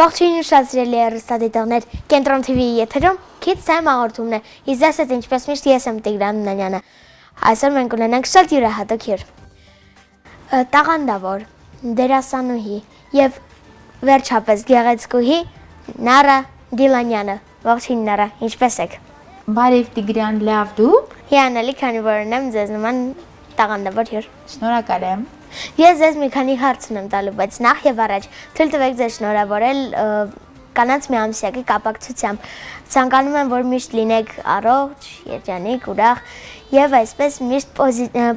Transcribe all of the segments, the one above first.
Ողջույն շատ սիրելի հեռուստադիտողներ, Կենտրոն TV-ի եթերում Kids Time հաղորդումն է։ Իսկ ես ինչպես միշտ ես եմ Տիգրան Նանյանը։ Այսօր մենք ունենանք շատ յուրահատուկ հյուր։ Տաղանդավոր, դերասանուհի եւ վերջապես գեղեցկուհի Նարա Դիլանյանը։ Ողջույն Նարա, ինչպե՞ս եք։ Բարև Տիգրան, լավ դու։ Հիանալի, քանի որ ունեմ ձեզ նման տաղանդավոր հյուր։ Շնորհակալ եմ։ Ես ձեզ մի քանի հարց ունեմ տալու, բայց նախ եւ առաջ թույլ տվեք ձեզ շնորհավորել կանանց միամսյակի կապակցությամբ։ Ցանկանում եմ, որ միշտ լինեք առողջ, երջանիկ, ուրախ եւ այսպես միշտ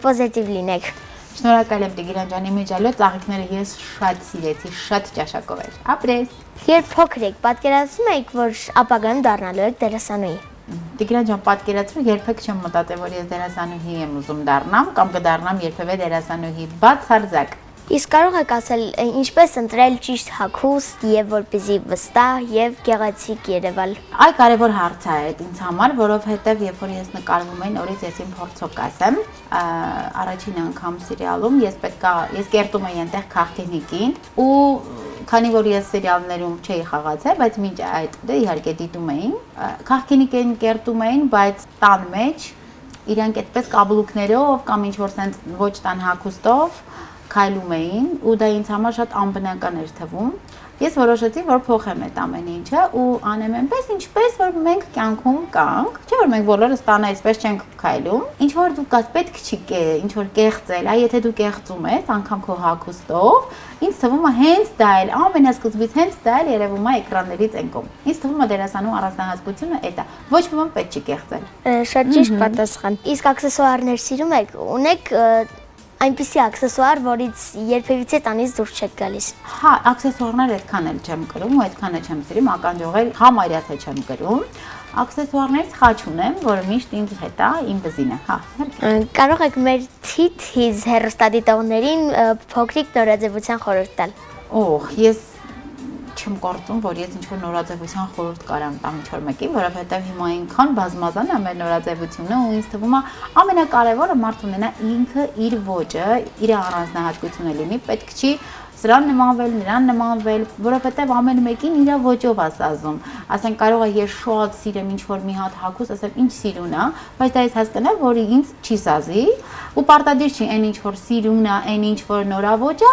պոզիտիվ լինեք։ Շնորհակալ եմ Տիգրան ջան, իմիջալո ծաղիկները ես շատ սիրեցի, շատ ճաշակով էր։ Ապրես։ Երբ փոքր եք, պատկերացնում եք, որ ապագայում դառնալու եք դերասանուհի։ Տիգրան ջան, պատկերացրու, երբեք չեմ մտածել, որ ես դերասանուհի եմ ուզում դառնամ կամ կդառնամ երբևէ դերասանուհի, բացարձակ։ Իսկ կարող եք ասել, ինչպես ընտրել ճիշտ հագուստ եւ որպեսզի վստահ եւ գեղեցիկ երևալ։ Այ կարևոր հարց է այդ ինձ համար, որովհետեւ երբ որ ես նկարվում եմ, նորից ես իմ փորձով կասեմ, առաջին անգամ սերիալում ես կերտում էի այնտեղ քաղաքինիկին ու քանի որ ես սերիալներում չէի խաղացել, բայց մինչ այդ դե իհարկե դիտում էին, քաղաքինիկին կերտում էին, բայց տան մեջ իրանք այդպես կաբլուկներով կամ ինչ որ sense ոչ տան հագուստով քայլում էին ու դա ինձ համար շատ անբնական էր թվում։ Ես որոշեցի, որ փոխեմ այդ ամեն ինչը ու անեմ այնպես, ինչպես որ մենք կյանքում կանք, չէ՞ որ մենք բոլորս տանը այսպես չենք քայլում։ Ինչ որ դու կաս պետք չի ինչ որ կեղծել, այ եթե դու կեղծում ես, անգամ քո հագուստով, ինձ թվում է հենց դա էլ ամենասկզբից հենց դա էլ երևում է էկրաններից ընկում։ Ինձ թվում է դերասանու առանձնահատկությունը այդ է։ Ոչ մի բան պետք չի կեղծել։ Շատ ճիշտ պատասխան։ Իսկ աքսեսուարներ սիրում եք, ունեք այնպիսի աքսեսուար, որից երբևիցե տանից դուրս չեք գալիս։ Հա, աքսեսուարներ այդքան էլ չեմ կրում, այդքան էլ չեմ սիրում, ականջողեր համարյա թե չեմ կրում։ Աքսեսուարներից խաչ ունեմ, որը միշտ ինձ հետ է, իմ վզինը։ Հա, կարող եք մեր թիթիզ հեռուստադիտողներին փոքրիկ նորաձևության խորհուրդ տալ։ Օհ, ես չեմ կարծում, որ ես ինչ-որ նորաձևության խորհուրդ կարամ տամ ինչ-որ մեկին, որովհետև հիմա այնքան բազմազան է մեր նորաձևությունը ու ինձ թվում է ամենակարևորը մարդ ունենա ինքը իր ոճը, իր առանձնահատկությունը լինի, պետք չի սրան նմանվել, նրան նմանվել, որովհետև ամեն մեկին իր ոճով է սազում։ Ասենք կարող է ես շատ սիրեմ ինչ-որ մի հատ հագուստ, ասեմ ինչ սիրուն է, բայց դա ես հասկանամ, որ ինձ չի սազի, ու պարտադիր չի այն ինչ-որ սիրուն է, այն ինչ-որ նորավոճ է,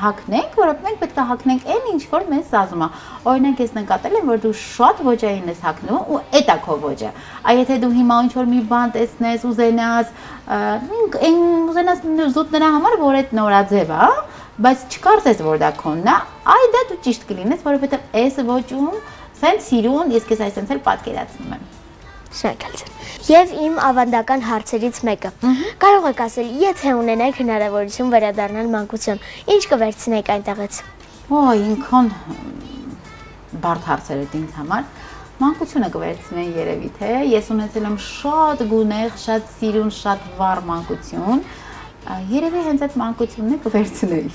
հագնենք, որովհետև մենք պետք է հագնենք այն ինչ-որ մեզ սազում է։ Օրինակ ես նկատել եմ, որ դու շատ ոճային ես հագնում ու էդ է քո ոճը։ Այ եթե դու հիմա ինչ-որ մի բան տեսնես, ուզենաս զուտ նրա համար, որ այդ նորաձև է, բայց չկարծես, որ դա քոնն է, այ դա դու ճիշտ կլինես, որովհետև այս ոճում սենց սիրուն ես քեզ այսպես էլ պատկերացնում եմ։ Շնորհակալ։ Եվ իմ ավանդական հարցերից մեկը։ Կարող եք ասել, եթե ունենայիք հնարավորություն վերադառնալ մանկություն, ինչ կվերցնեիք այնտեղից։ Ոյ, ինքան բարդ հարցեր է ինձ համար։ Մանկությունը կվերցնեի երևի թե, ես ունեցել եմ շատ գունեղ, շատ սիրուն, շատ վառ մանկություն։ Երևի հենց այդ մանկությունն է կվերցնեի։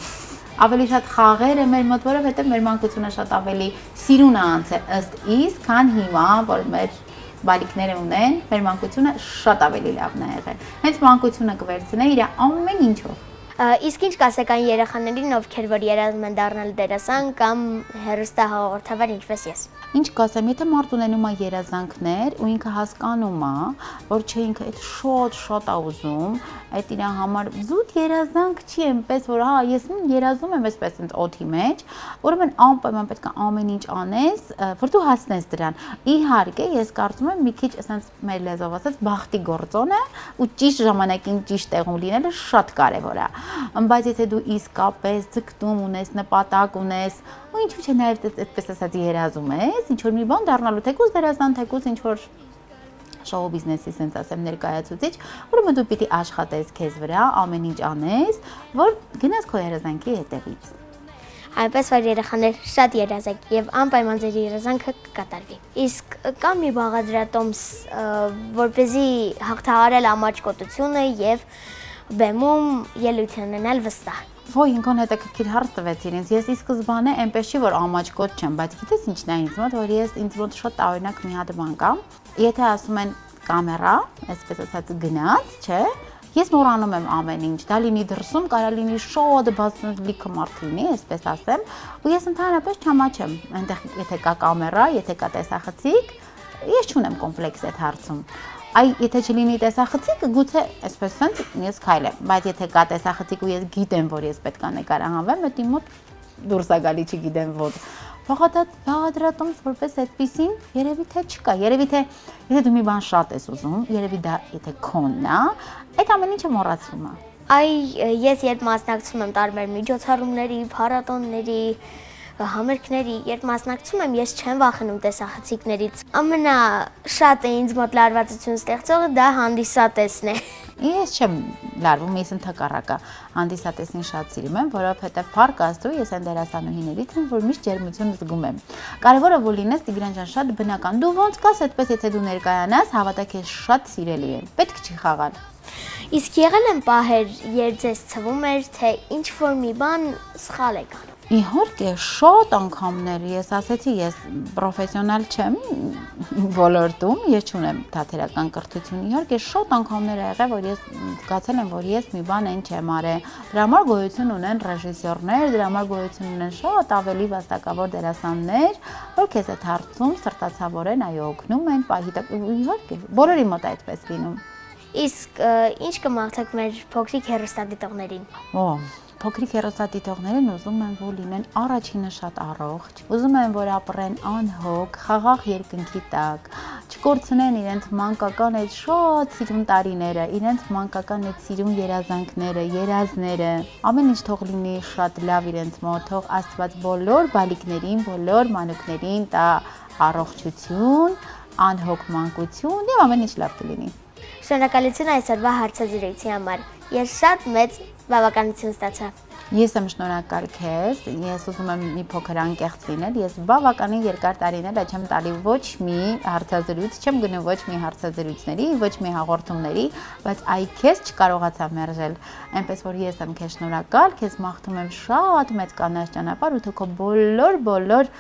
Ավելի շատ խաղեր է մեր մոտ, որովհետև մեր մանկությունը շատ ավելի սիրուն է անցել ըստ իս, քան հիմա, որ մեր բալիկները ունեն, մեր մանկությունը շատ ավելի լավն է եղել։ Հենց մանկությունը կվերցնեի իր ամեն ինչով։ Իսկ ինչ կասեք այն երեխաներին, ովքեր որ երազում են դառնալ դերասան կամ հեռուստահաղորդավար, ինչպես ես։ Ինչ կասեմ, եթե մարդ ունենում է երազանքներ ու ինքը հասկանում է, որ չէ ինքը այդ շատ է ուզում, այդ իր համար զուտ երազանք չի այնպես, որ հա ես երազում եմ այսպես ընդ օդի մեջ, ուրեմն անպայման պետք է ամեն ինչ անես, որ դու հասնես դրան։ Իհարկե, ես կարծում եմ մի քիչ ասենց մեր լեզվով ասած բախտի գործոն է ու ճիշտ ժամանակին ճիշտ տեղում լինելը շատ կարևոր է։ Բայց եթե դու իսկապես ձգտում ունես, նպատակ ունես, ու ինչու՞ չէ նաև այդպես ասած երազում ես, ինչ որ մի բան դառնալու, թեկուզ դերասան, թեկուզ ինչ որ շոու բիզնեսի sense ասեմ ներկայացուցիչ, ուրեմն դու պիտի աշխատես քեզ վրա, ամեն ինչ անես, որ գնաս քո երազանքի հետևից։ Այնպես որ երեխաներ շատ երազեք եւ անպայման ձեր երազանքը կկատարվի։ Իսկ կա մի բաղադրատոմս, որպեսզի հաղթահարել ամաչկոտությունը եւ բեմում ելույթ ունենալ վստահ։ Ոյ, ինքան հետաքրքիր հարց տվեցիր ինձ։ Ես ի սկզբանե այնպես չի որ ամաչկոտ չեմ, բայց գիտես ինչն է ինձ մոտ, որ ինձ մոտ շատ տարօրինակ մի հատ բան կա։ Եթե ասում են կամերա, այսպես ասած գնաց, չէ, Ես մոռանում եմ ամեն ինչ, դա լինի դրսում, կարա լինի շատ բազմալիքը մարդ լինի, այսպես ասեմ, ու ես ընդհանրապես չամաչեմ, այնտեղ եթե կա կամերա, եթե կա տեսախցիկ, ես չունեմ կոմպլեքս այդ հարցում։ Այ եթե չլինի տեսախցիկ, գուցե այսպես sense ես քայլեմ, բայց եթե կա տեսախցիկ ու ես գիտեմ, որ ես պետք է նկարահանվեմ, դա իմ մոտ դուրս է գալի, չգիտեմ ո՞տ։ Բաղադրատոմս որպես այդպեսին երևի թե չկա, երևի թե եթե դու մի բան շատ ես ուզում, երևի դա եթե քոնն է, այդ ամեն ինչը մոռացվում է։ Այ ես երբ մասնակցում եմ տարբեր միջոցառումների, փառատոների, համերգների, երբ մասնակցում եմ, ես չեմ վախենում տեսախցիկներից։ Ամենաշատը ինձ մոտ լարվածություն ստեղծողը դա հանդիսատեսն է։ Ես չեմ լարվում, ես ընդհակառակը հանդիսատեսին շատ սիրում եմ, որովհետև փառք Աստծո ես այն դերասանուհիներից եմ, որ միշտ ջերմություն զգում եմ։ Կարևորը որ լինես Տիգրան ջան, շատ բնական։ Դու ոնց կաս, այդպես եթե դու ներկայանաս, հավատա քեզ շատ սիրելի է։ Պետք չի խաղալ։ Իսկ եղել են պահեր, երբ ձեզ թվում էր, թե ինչ որ մի բան սխալ եք անում։ Իհարկե, շատ անգամներ, ես ասեցի, ես պրոֆեսիոնալ չեմ ոլորտում, ես չունեմ թատերական կրթություն, իհարկե շատ անգամներ ա եղել, որ ես զգացել եմ, որ ես մի բան այն չեմ արել։ Դրա համար գոյություն ունեն ռեժիսորներ, դրա համար գոյություն ունեն շատ ավելի վաստակավոր դերասաններ, որ քեզ այդ հարցում սրտացավորեն, այո, օգնում են, իհարկե, բոլորի մոտ այդպես լինում։ Իսկ ինչ կմաղթեք մեր փոքրիկ հեռուստադիտողներին։ Փոքրիկ հեռուստադիտողներին ուզում եմ, որ լինեն առաջինը շատ առողջ, ուզում եմ, որ ապրեն անհոգ, խաղաղ երկնքի տակ, չկորցնեն իրենց մանկական այդ շատ սիրուն տարիները, իրենց մանկական այդ սիրուն երազանքները, երազները, ամեն ինչ թող լինի շատ լավ իրենց մոտ, թող Աստված բոլոր բալիկներին, բոլոր մանուկներին տա առողջություն, անհոգ մանկություն եւ ամեն ինչ լավ կլինի։ Շնորհակալություն այսօրվա հարցազրույցի համար։ Ես շատ մեծ բավականություն ստացա։ Ես եմ շնորհակալ քեզ, ես ուզում եմ մի փոքր անկեղծ լինել, ես բավականին երկար տարիներ չեմ տալի ոչ մի հարցազրույց, չեմ գնում ոչ մի հարցազրույցների, ոչ մի հաղորդումների, բայց այ քեզ չկարողացա մերժել, այնպես որ ես եմ քեզ շնորհակալ, քեզ մաղթում եմ շատ մեծ կանաչ ճանապարհ ու թող բոլոր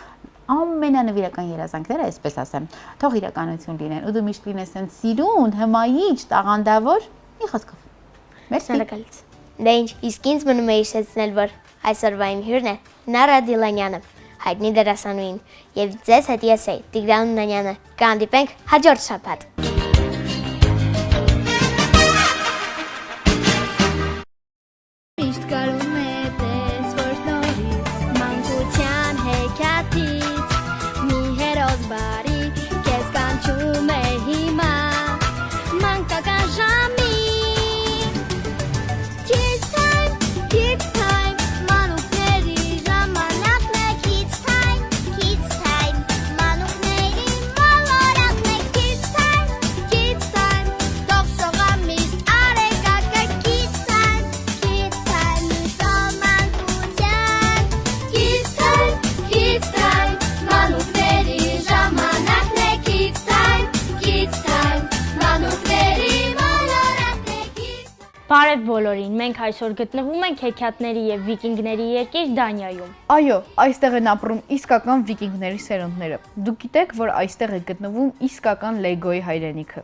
ամենանվիրական երազանքները, այսպես ասեմ, թող իրականություն լինեն ու դու միշտ լինես այն սիրուն, հմայիչ, տաղանդավոր, մի խոսքով։ Մերսի։ Շնորհակալություն։ Դե ինչ, իսկ ինձ մնում է հիշեցնել, որ այսօրվա իմ հյուրն է Նարա Դիլանյանը, հայտնի դերասանուհին, եւ ձեզ հետ ես էի Տիգրան Նանյանը։ Կհանդիպենք հաջորդ շաբաթ։ Բարև բոլորին, մենք այսօր գտնվում ենք հեքիաթների եւ վիկինգների երկիր Դանիայում։ Այո, այստեղ են ապրում իսկական վիկինգների սերունդները։ Դուք գիտեք, որ այստեղ է գտնվում իսկական Լեգոյի հայրենիքը։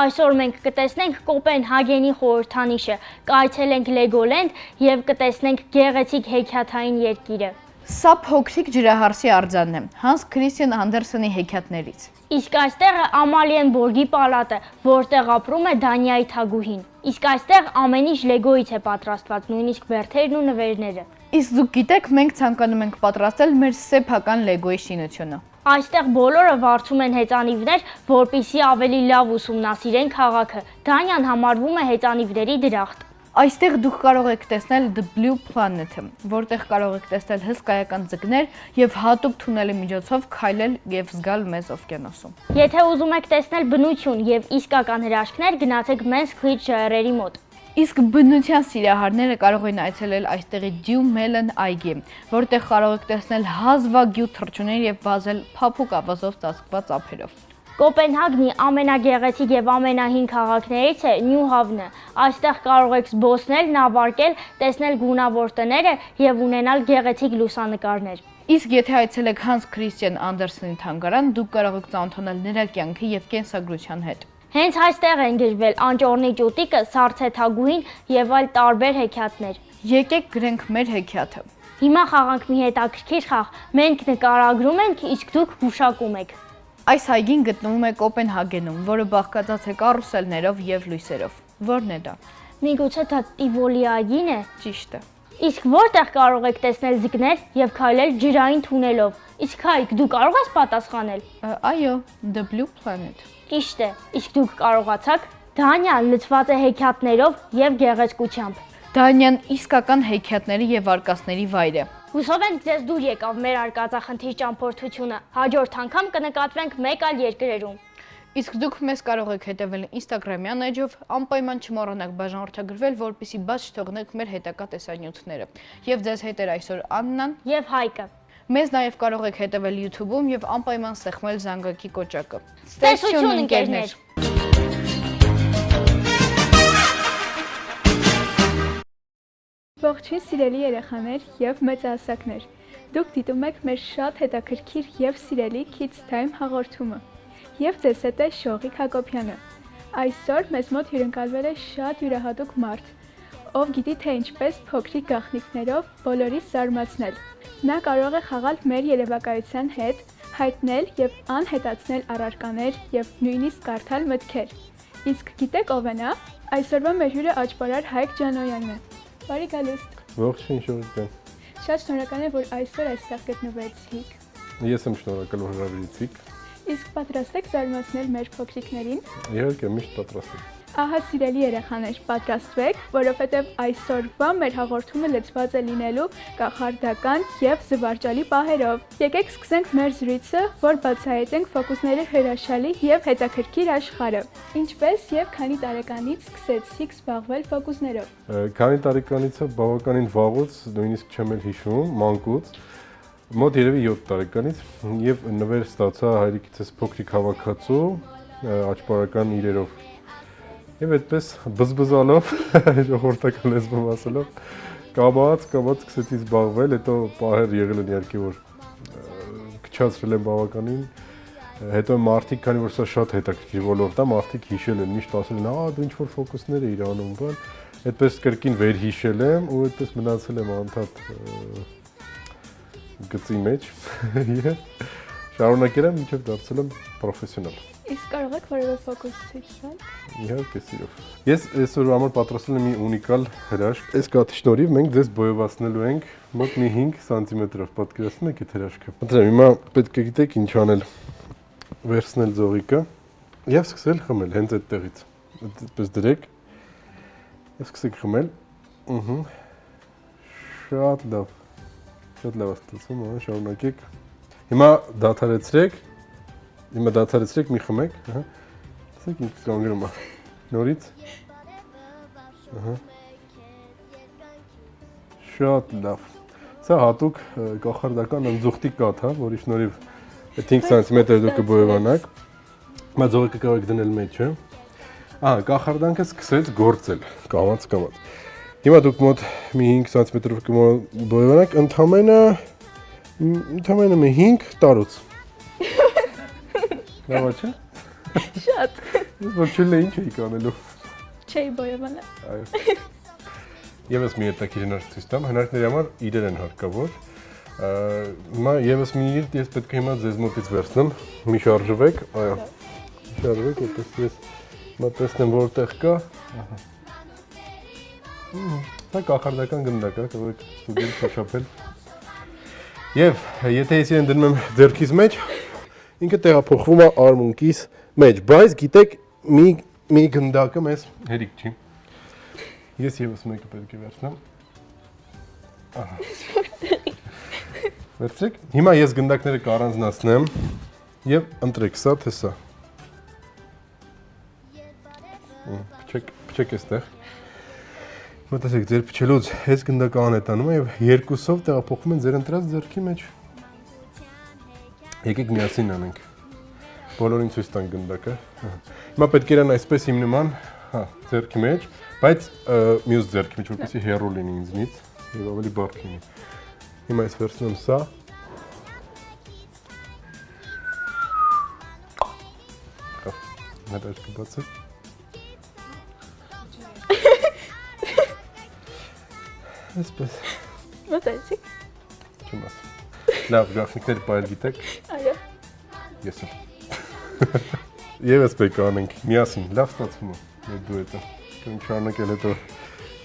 Այսօր մենք կտեսնենք Կոպենհագենի խորհրդանիշը, կայցելենք Լեգոլենդ եւ կտեսնենք գեղեցիկ հեքիաթային երկիրը։ Սա փոքրիկ ջրահարսի արձանն է Հանս Քրիստիան Անդերսենի հեքիաթներից։ Իսկ այստեղը Ամալիենբորգի պալատը, որտեղ ապրում է Դանիայի թագուհին։ Իսկ այստեղ ամեն ինչ Լեգոյից է պատրաստված, նույնիսկ բերդերն ու նվերները։ Իսկ դուք գիտեք, մենք ցանկանում ենք պատրաստել մեր սեփական Լեգոյի շինությունը։ Այստեղ բոլորը վարձում են հեծանիվներ, որպեսզի ավելի լավ ուսումնասիրեն քաղաքը։ Դանիան համարվում է հեծանիվների դրախտ։ Այստեղ դուք կարող եք տեսնել The Blue Planet-ը, որտեղ կարող եք տեսնել հսկայական ձկներ եւ հատուկ թունելի միջոցով քայլել եւ զգալ մեծ օվկիանոսում։ Եթե ուզում եք տեսնել բնություն եւ իսկական հրաշքներ, գնացեք Men's Creek ջրերի մոտ։ Իսկ բնության սիրահարները կարող են այցելել այստեղի Dew Melon այգի, որտեղ կարող եք տեսնել հազվագյուտ թռչուններ եւ վազել փափուկ ավազով ծածկված ափերով։ Կոպենհագնի ամենագեղեցիկ եւ ամենահին քաղաքներից է Նյուհավնը։ Այստեղ կարող եք զբոսնել, նավարկել, տեսնել գունավոր տները եւ ունենալ գեղեցիկ լուսանկարներ։ Իսկ եթե այցելեք Հանս Քրիստիան Անդերսենի թանգարան, դուք կարող եք ծանոթանալ նրա կյանքի եւ կենսագրության հետ։ Հենց այստեղ են գրվել անճոռնի ճուտիկը, սառցեթագուհին եւ այլ տարբեր հեքիաթներ։ Եկեք գրենք մեր հեքիաթը։ Հիմա խաղանք մի հետաքրքիր խաղ։ Մենք նկարագրում ենք, իսկ դուք հուշակում եք։ Այս այգին գտնվում է Կոպենհագենում, որը բաղկացած է կարուսելներով եւ լույսերով։ Որն է դա։ Միգուցե դա Տիվոլի այգին է։ Ճիշտ է։ Իսկ որտեղ կարող եք տեսնել ձկներ եւ քայլել ջրային թունելով։ Իսկ Հայկ, դու կարող ես պատասխանել։ Այո, The Blue Planet։ Ճիշտ է։ Իսկ դուք կարողացաք։ Դանիան լցված է հեքիաթներով եւ գեղեցկությամբ։ Դանիան իսկական հեքիաթների եւ արկածների վայր է։ Հուսով ենք ձեզ դուր եկավ մեր արկածախնդիր ճամփորդությունը։ Հաջորդ անգամ կնկատվենք մեկ այլ երկրերում։ Իսկ դուք մեզ կարող եք հետևել Instagram-յան էջով, անպայման չմոռանաք բաժանորդագրվել, որպեսզի բաց չթողնեք մեր հետագա տեսանյութները։ Եվ ձեզ հետ էր այսօր Աննան Եվ Հայկը։ Մեզ նաև կարող եք հետևել YouTube-ում եւ անպայման սեղմել զանգակի կոճակը։ Տեսություն ընկերներ։ Ողջույն սիրելի երեխաներ եւ մեծահասակներ։ Դուք դիտում եք մեր շատ հետաքրքիր եւ սիրելի Kids Time հաղորդումը։ Եվ ձեզ հետ է Շողիկ Հակոբյանը։ Այսօր մեզ մոտ հյուրընկալվել է շատ յուրահատուկ մարդ, ով գիտի թե ինչպես փոքրիկ գաղտնիքներով բոլորիս զարմացնել։ Նա կարող է խաղալ մեր երևակայության հետ, հայտնել եւ անհետացնել առարկաներ եւ նույնիսկ կարդալ մտքեր։ Իսկ գիտեք ով է նա։ Այսօրվա մեր հյուրը աճպարար Հայկ Ջանոյանն է։ Բարի գալուստ։ Ողջույն Շողիկյան։ Շատ շնորհակալ եմ, որ այսօր այստեղ գտնվեցիք։ Ես եմ շնորհակալ, որ հրավիրեցիք։ Իսկ պատրաստ եք զարմացնել մեր փոքրիկներին։ Իհարկե, միշտ պատրաստ եմ։ Ահա սիրելի երեխաներ, պատրաստվեք, որովհետև այսօրվա մեր հաղորդումը լցված է լինելու կախարդական եւ զվարճալի պահերով։ Եկեք սկսենք մեր զրույցը, որ բացահայտենք ֆոկուսների հրաշալի եւ հետաքրքիր աշխարհը։ Ինչպես եւ քանի տարեկանից սկսեցիք զբաղվել ֆոկուսներով։ Քանի տարեկանից է բավականին վաղուց, նույնիսկ չեմ էլ հիշում, մանկուց, մոտ երևի 7 տարեկանից եւ նվեր ստացա հայրիկիցս փոքրիկ հավաքածու աճպարական իրերով։ Եվ այդպես բզբզալով, ժողովրդական լեզվով ասելով, կամաց սկսեցի զբաղվել, հետո պահեր եղել են իհարկե, որ քչացրել եմ բավականին, հետո մարդիկ, քանի որ սա շատ հետաքրքիր ոլորտ է, մարդիկ հիշել են, միշտ ասել են, դու ինչ-որ ֆոկուսներ էիր անում, բան, այդպես կրկին վերհիշել եմ ու այդպես մնացել եմ անդադ գծի մեջ եւ շարունակել եմ, մինչեւ դարձել եմ պրոֆեսիոնալ։ Իսկ կարող եք որևէ ֆոկուս ցույց տալ։ Իհարկե, սիրով։ Ես այսօր համար պատրաստել եմ մի ունիկալ հրաշք։ Այս կաթի շնորհիվ մենք ձեզ բոյովացնելու ենք մոտ մի 5 սանտիմետրով։ Պատկերացնում եք այդ հրաշքը։ Մտածեմ, հիմա պետք է գիտեք ինչ անել։ Վերցնել ձողիկը եւ սկսել խմել հենց այդտեղից։ Այդպես դրեք։ Եվ սկսեք խմել։ Շատ լավ։ Շատ լավ ստացվում, շարունակեք։ Հիմա դադարեցրեք։ Հիմա դադարեցրեք, մի խմեք, Տեսեք ինչ կանգնում է։ Նորից։ Շատ լավ։ Սա հատուկ կախարդական ընձուղտի կաթ է, որի շնորհիվ 5 սանտիմետր դուք կբոյովանաք։ Հիմա ձողիկը կարող եք դնել մեջը։ Կախարդանքը սկսեց գործել, կամաց։ Հիմա դուք մոտ մի 5 սանտիմետրով կբոյովանաք, ընդամենը մի 5 տարուց։ Լավ չէ։ Շատ։ Ես որ չել ինչ էի կանելու։ Չէի բոյովանա։ Այո։ Եվս մի հետաքրքիր հնարք ցույց տամ, հնարքների համար իրեր են հարկավոր։ Հիմա եւս մի իր ես պետք է հիմա ձեզ մոտից վերցնեմ, մի շարժվեք, այո։ Շարժվեք, այդպես ես հիմա տեսնեմ որտեղ կա։ Սա կախարդական գնդակ է, կարող եք ստուդիոյում շոշափել։ Եվ եթե ես իրեն դնում եմ ձեռքիս մեջ, ինքը տեղափոխվում է արմունկիս մեջ, բայց գիտեք, մի գնդակը մեզ հերիք չի։ Ես եւս մեկը պետք է վերցնեմ։ Վերցրեք։ Հիմա ես գնդակները կառանձնացնեմ եւ ընտրեք սա թե սա։ Փչեք այստեղ։ Մտածեք, ձեր փչելուց այս գնդակը անհետանում է եւ երկուսով տեղափոխվում են ձեր ընտրած ձեռքի մեջ։ Եկեք միասին անենք։ Բոլորին ցույց տանք գնդակը։ Հիմա պետք է իրան այսպես իմ նման, ձեռքի մեջ, բայց մյուս ձեռքի մեջ, որպեսզի հեռու լինի ինձնից եւ ավելի բարդ լինի։ Հիմա ես վերցնում սա։ Հետ աչքը բացեք։ Այսպես։ Մտածեցի։ Չեմ ասում։ Լավ, գրաֆիկներ բայել գիտեք։ Այո։ Ես եմ։ Եվս պետք է անենք միասին, լավ ստացվում է մեր դուետը։ Կնք շարունակել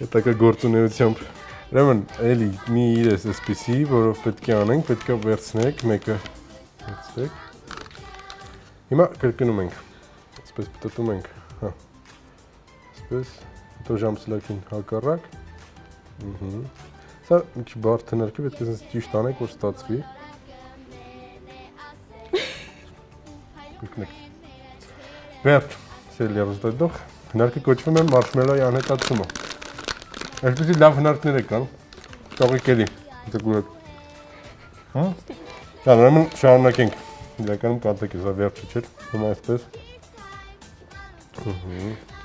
հետագա գործունեությամբ։ Ուրեմն, էլի մի իրես այսպիսի, որով պետք է անենք, պետք է վերցնեք, մեկը վերցրեք։ Հիմա կրկնում ենք, այսպես պտտում ենք, հա, այսպես, հետո ժամսլակին հակառակ, սա մի քիչ բարդ հնարքի, պետք է ճիշտ անենք, որ ստացվի, կրկնեք, վերջ, սելի առուստայդող, հնարքի կոչվում է մարշմելոյի անհետացումը, այսպեսի լավ հնարքներ է կան, կաղիկ էլի, հետը գուրակ, ուրեմն շարունակենք, իրականում կանտեք է, սա վերջը չէր, հիմա այսպես,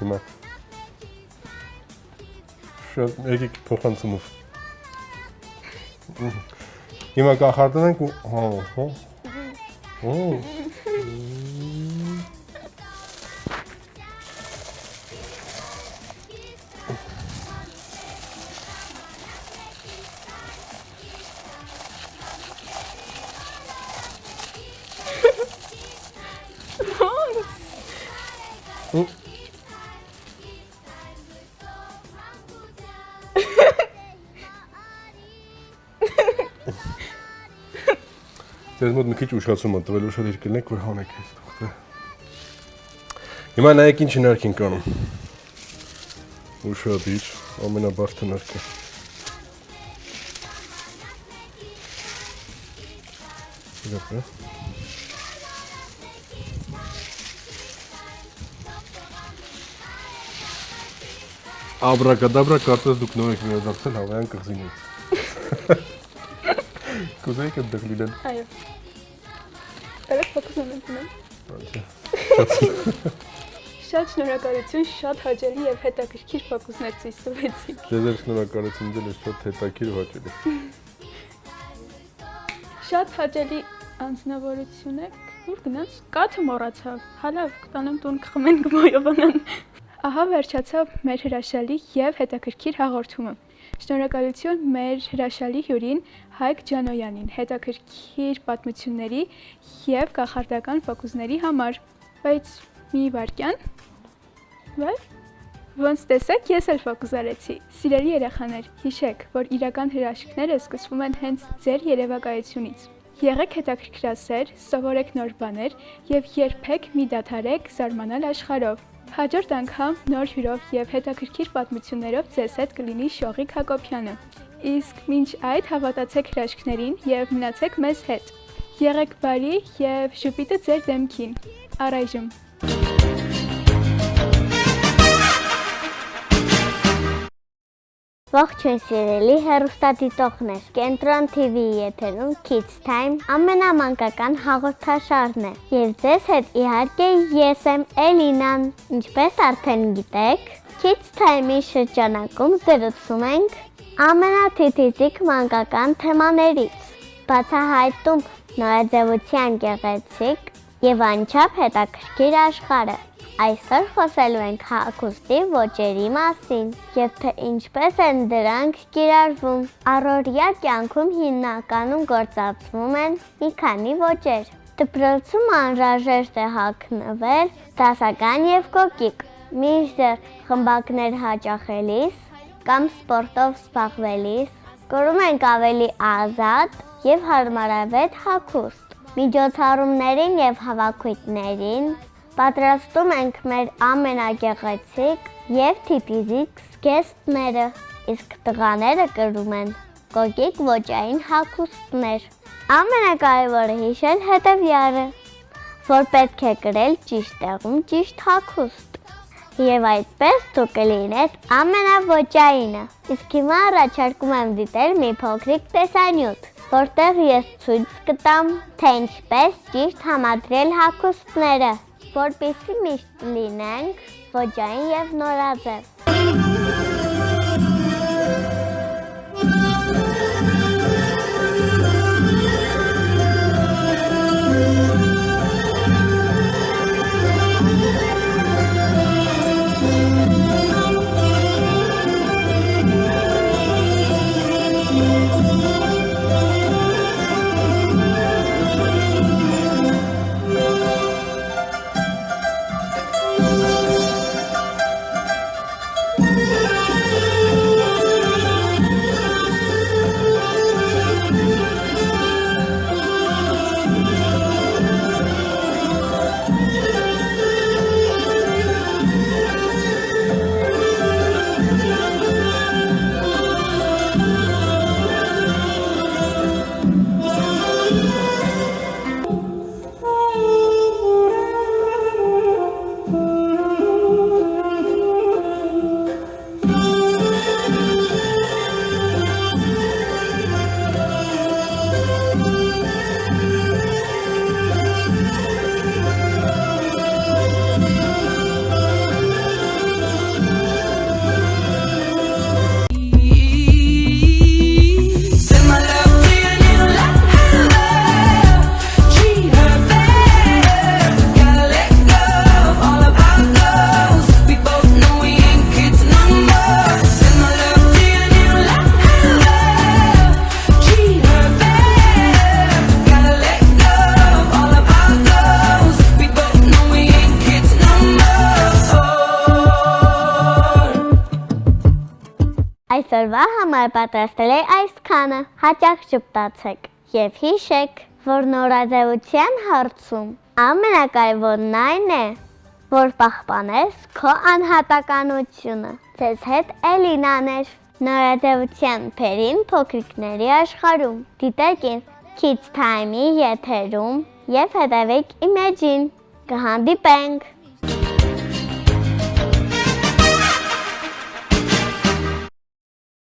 հիմա, շատ եկեք փոխանցումով, հիմա կախարդում ենք ու, Ձեզ մոտ մի քիչ ուշացում եմ տվել, ուշադիր կլինեք, որ հանեք այս թուղթը։ Հիմա նայեք ինչ հնարք ենք անում։ Ուշադիր, ամենաբարդ հնարքը։ Իրապե։ Աբրակադաբրա կարծես դուք նոր եք վերադարձել Հավայան կղզինից։ Կուզեիք այդտեղ լինել։ Այո։ Կարո՞ղ ֆոկուսն ունենամ։ Շատ շնորհակալություն, շատ հաճելի եւ հետաքրքիր ֆոկուսներ ցույց տվեցիք։ Ձեզ էլ շնորհակալություն դել է շատ հետաքրքիր ու հաճելի։ Շատ հաճելի անձնավորություն եք։ Ուր գնաց։ Կաթը մոռացավ։ Հալավ, կտանեմ տուն կխմեն գմոյովանան։ Ահա վերջացավ մեր հրաշալի եւ հետաքրքիր հաղորդումը։ Շնորհակալություն մեր հրաշալի հյուրին Հայկ Ջանոյանին հետաքրքիր պատմությունների եւ կախարդական ֆոկուսների համար։ Բայց մի վարքյան։ Վայ։ Ոնց տեսեք, ես էլ ֆոկուս արեցի։ Սիրելի երեխաներ, հիշեք, որ իրական հրաշքները սկսվում են հենց ձեր երևակայությունից։ Եղեք հետաքրքրասեր, սովորեք նոր բաներ եւ երբեք մի դադարեք զարմանալ աշխարհով։ Հաջորդ անգամ նոր հյուրով եւ հետաքրքիր պատմություններով ձեզ հետ կլինի Շողիկ Հակոբյանը։ Իսկ մինչ այդ հավատացեք հրաշքներին եւ մնացեք մեզ հետ։ Եղեք բարի եւ ժպիտը ձեր դեմքին։ Առայժմ Ողջույն սիրելի հեռուստադիտողներ, Կենտրոն TV-ի եթերում Kids Time ամենամանկական հաղորդաշարն է։ Եվ ձեզ հետ իհարկե ես եմ Էլինան։ Ինչպես արդեն գիտեք, Kids Time-ի շրջանակում զրուցում ենք ամենաթիթիզիկ մանկական թեմաներից, բացահայտում նորաձևության գեղեցիկ եւ անչափ հետաքրքիր աշխարհը։ Այսօր խոսելու ենք հագուստի ոճերի մասին եւ թե ինչպես են դրանք կիրառվում։ Առօրյա կյանքում հիմնականում գործածվում են մի քանի ոճեր։ Դպրոցում անհրաժեշտ է հագնվել դասական եւ կոկիկ, մինչդեռ խմբակներ հաճախելիս կամ սպորտով զբաղվելիս կրում ենք ավելի ազատ եւ հարմարավետ հագուստ։ Միջոցառումներին եւ հավաքույթներին պատրաստում ենք մեր ամենագեղեցիկ եւ թիթիզիկ զգեստները, իսկ տղաները կրում են կոկիկ ոճային հագուստներ։ Ամենակարևորը հիշել հետևյալը, որ պետք է կրել ճիշտ տեղում ճիշտ հագուստ։ Եվ այդպես դու կլինես ամենավոճայինը։ Իսկ հիմա առաջարկում եմ դիտել մի փոքրիկ տեսանյութ, որտեղ ես ցույց կտամ, թե ինչպես ճիշտ համադրել հագուստները, որպեսզի միշտ լինենք ոճային եւ նորաձև։ Այսօրվա համար պատրաստել եմ այսքանը։ Հաճախ շփտացեք եւ հիշեք, որ նորաձևության հարցում ամենակարևորն այն է, որ պահպանես քո անհատականությունը։ Ձեզ հետ Էլինան էր։ Նորաձևության փերին փոքրիկների աշխարհում։ Դիտեք Kids Time-ի եթերում եւ հետևեք Imagine։ Կհանդիպենք։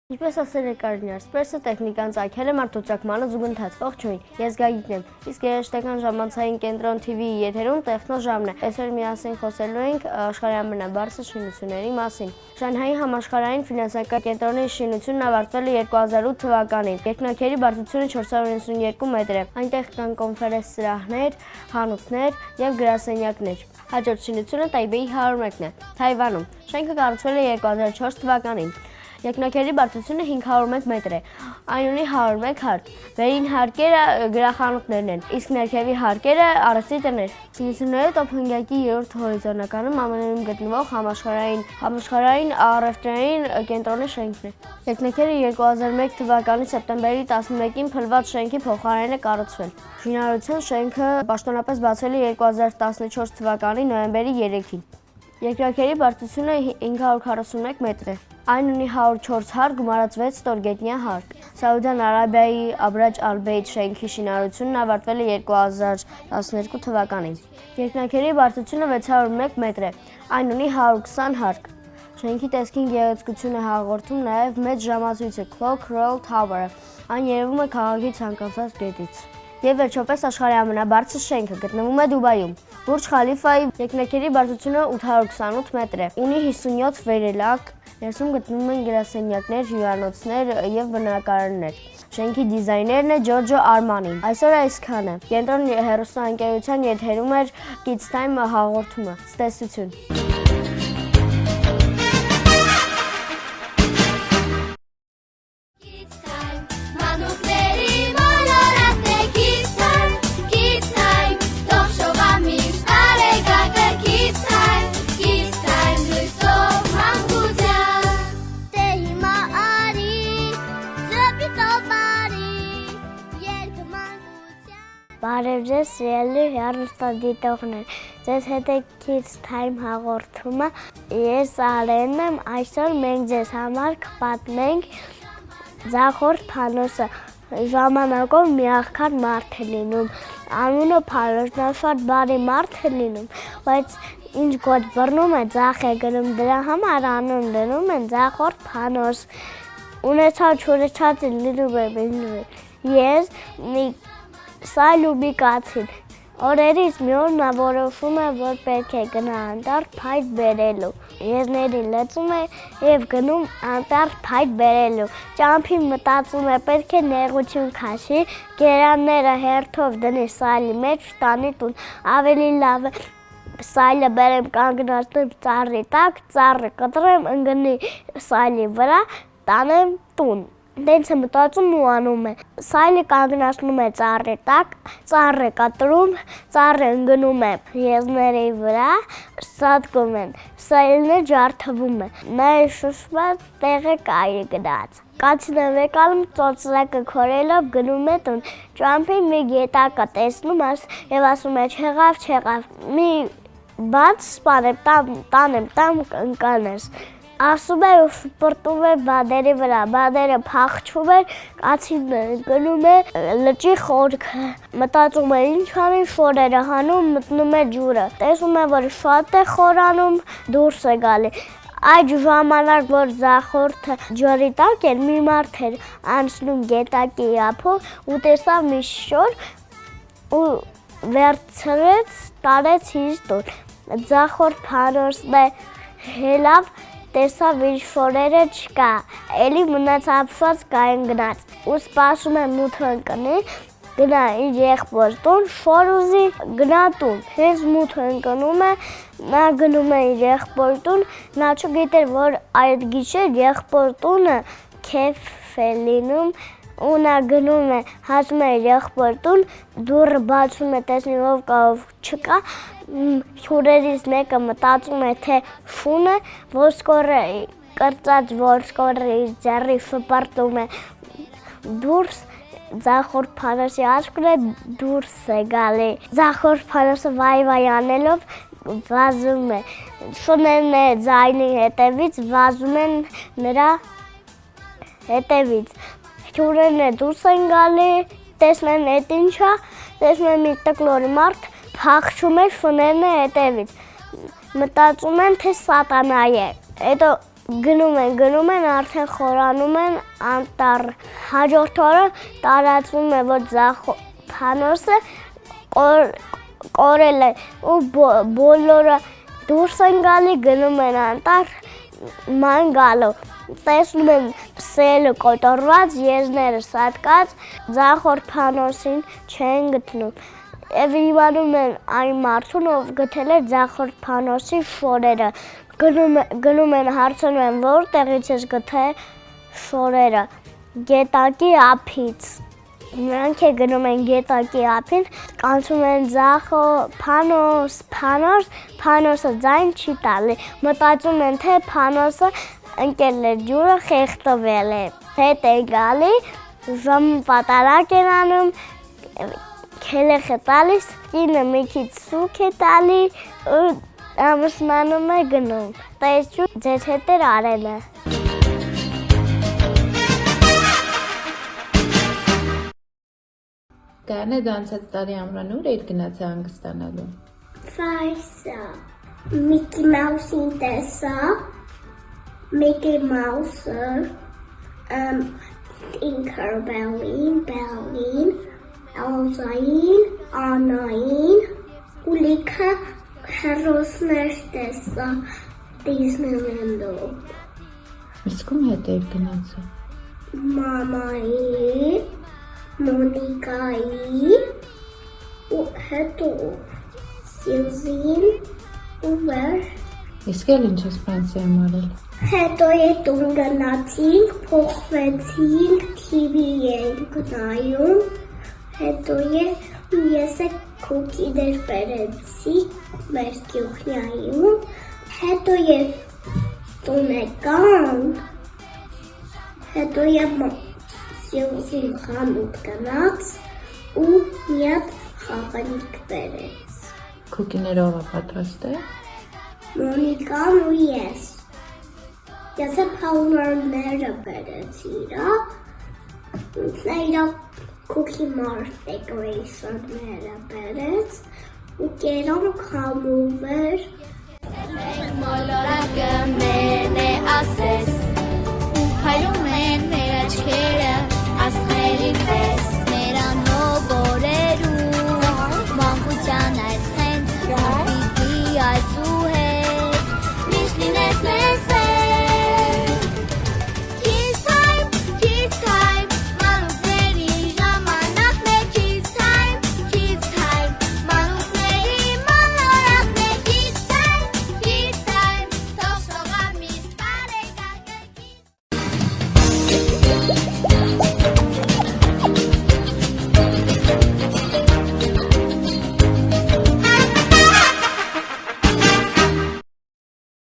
Ինչպես ասել է Կարինան, սպերսը տեխնիկան ծագել է մարդուճակմանը զուգընթաց, ողջույն, ես Գագիկն եմ, իսկ երաժշտական ժամանցային կենտրոն TV-ի եթերում տեխնոժամն է։ Այսօր միասին խոսելու ենք աշխարհի ամենաբարձր շինությունների մասին։ Շանհայի համաշխարհային ֆինանսական կենտրոնի շինությունն ավարտվել է 2008 թվականին։ Երկնաքերի բարձրությունը 492 մետր է։ Այնտեղ կան կոնֆերենց սրահներ, խանութներ եւ գրասենյակներ։ Հաջորդ շինությունը Տայբեյի 101-ն է, Թայվանում։ Շենքը կառուցվել է 2004 թվականին։ Երկնաքերի բարձրությունը 501 մետր է, այն ունի 101 հարկ, վերին հարկերը գրախանութներն են, իսկ ներքևի հարկերը առևտրի տներ։ Շինությունները տոփ 5-ակի 3-րդ հորիզոնականում ամենուրում գտնվող համաշխարհային առևտրային կենտրոնի շենքն է։ Երկնաքերը 2001 թվականի սեպտեմբերի 11-ին փլված շենքի փոխարեն է կառուցվել։ Շինարարության շենքը պաշտոնապես բացվել է 2014 թվականի նոյեմբերի 3-ին։ Երկնաքերի բարձրությունը 541 մետր է։ Այն ունի 104 հարկ, գումարած 6 ստորգետնյա հարկ։ Սաուդյան Արաբիայի Աբրաջ Ալ-Բեյթ շենքի շինարարությունն ավարտվել է 2012 թվականին։ Երկնաքերի բարձրությունը 601 մետր է։ Այն ունի 120 հարկ։ Շենքի տեսքին գեղեցկություն է հաղորդում նաև մեծ ժամացույցը Clock Roll Tower-ը։ Այն երևում է քաղաքի ցանկացած կետից։ Եվ վերջապես աշխարհի ամենաբարձր շենքը գտնվում է Դուբայում։ Բուրջ Խալիֆայի երկնաքերի բարձրությունը 828 մետր է։ Ունի 57 վերելակ, ներսում գտնվում են գրասենյակներ, հյուրանոցներ եւ բնակարաններ։ Շենքի դիզայներն է Ջորջո Արմանին։ Այսօր այսքանը։ Կենտրոն հեռուստաընկերության եթերում էր Kids Time հաղորդումը։ Ցտեսություն։ Բարև ձեզ, սիրելի հեռուստադիտողներ, ձեզ հետ է Kids Time հաղորդումը, ես Արենն եմ, այսօր մենք ձեզ համար կպատմենք ձախորդ Փանոսը, ժամանակով մի աղքատ մարդ է լինում, անունը Փանոսն է, շատ բարի մարդ է լինում, բայց ինչ գոտ բռնում է, ձախ է գնում, դրա համար անուն դնում են ձախորդ Փանոս, ունեցած չունեցած լինում է, ես Սայլուբի կացին, օրերից մի օր նա որոշում է, որ պետք է գնա անտառ փայտ բերելու, եզներին լծում է և գնում անտառ փայտ բերելու, ճամփին մտածում է, պետք է նեղություն քաշի, գերանները հերթով դնի սայլի մեջ, տանի տուն, ավելի լավ է սայլը բերեմ կանգնացնեմ ծառի տակ, ծառը կտրեմ, ընկնի սայլի վրա, տանեմ տուն։ Դենց է մտածում ու անում է, սայլը կանգնացնում է ծառի տակ, ծառը կտրում, ծառը ընկնում է եզների վրա, սատկում են, սայլն է ջարդվում է, նա է շշված տեղը կայր գնաց։ Կացին է վեկալում ծոցրակը քորելով գնում է տուն, ճամփին մի գետակը տեսնում և ասում է չեղավ, մի բաց սպանեմ, տանեմ, ընկանես։ Ասում է ու շպրտում է բադերի վրա, բադերը փախչում են, կացին գնում է լճի խորքը, մտածում է ինչ անի, շորերը հանում, մտնում է ջուրը, տեսում է, որ շատ է խորանում, դուրս է գալի, այդ ժամանակ, որ ձախորդը ջրի տակ էր, մի մարդ էր անցնում գետակի ափով ու տեսավ մի շոր ու վերցրեց, տարեց իր տուն, ձախորդ Փանոսն է հելավ, տեսավ իր շորերը չկա, էլի մնացապշված կային գնաց, ու սպասում է մութը ընկնի, գնա իր եղբոր տուն, շոր ուզի գնա տուն, հենց մութը ընկնում է, նա գնում է իր եղբոր տուն, նա չգիտեր, որ այդ գիշեր եղբոր տունը քեֆ է լինում, ու նա գնում է, հասնում է իր եղբոր տուն, դուռը բացում է, տեսնի ով կա, ով չկա, հյուրերից մեկը մտածում է, թե շուն է, ոսկորը կրծած ոսկորի ձեռի շպրտում է դուրս, ձախորդ փանոսի աշկուրը դուրս է գալի։ Ձախորդ փանոսը վայ անելով վազում է։ Շուներն է ձայնի հետևից վազում են նրա հետևից։ Հյուրերն է դուրս են գալի, տեսնեն էդ ինչա, տեսնեն մի տկլորի մարդ փախչում է շուներն է հետևից։ Մտածում են, թե սատանա է։ Հետո գնում են, արդեն խորանում են անտառ։ Հաջորդ օրը տարածվում է, որ փանոսը կորել է ու բոլորը դուրս են գալի, գնում են անտառ, ման գալու։ Տեսնում են սելը կոտորված, եզները սատկած, ձախորդ փանոսին չեն գտնում։ Եվ իմանում են այն մարդուն, ով գտել է ձախորդ փանոսի շորերը։ Գնում են հարցնում են, որտեղից ես գտել շորերը։ Գետակի ափից։ Նրանք գնում են գետակի ափին, կանչում են ձախո փանոսը ձայն չի տալի։ Մտածում են, թե փանոսը ընկել է ջուրը, խեղդվել է։ Հետ է գալի, ժամը պատարակ են անում, քելեղ է տալիս, կինը մի քիչ սուք է տալի ու ամուսնանում է գնում։ Տեսու ձեզ հետ էր արելը։ Կայանը դանցած տարի ամռան ուր էիր գնացել հանգստանալու։ Ֆայսա Mickey Mouse-ին տեսա, Mickey Mouse-ը, Tinkerbell-ին, Bell-ին, Elsa-ին, Anna-ին, ու լիքը հերոսներ տեսա Disneyland-ում։ Իսկ ում հետ էիր գնացել։ Մամայի, Մոնիկայի ու հետո Սյուզին ու վեր։ Իսկ էլ ինչ ես Ֆրանսիայում արել։ Հետո տուն գնացինք, փոխվեցինք, TV էինք նայում, հետո ես քուքիներ բերեցի մեր գյուղյայում, հետո տուն եկանք, հետո Սյուզին խանութ գնաց ու մի հատ խաղալիք բերեց։ Քուքիները ով է պատրաստել։ Մոնիկան ու ես։ Ես փաուլերները բերեցի իրա, իրա cookie mark decoration-ները բերեց ու կերանք համով էր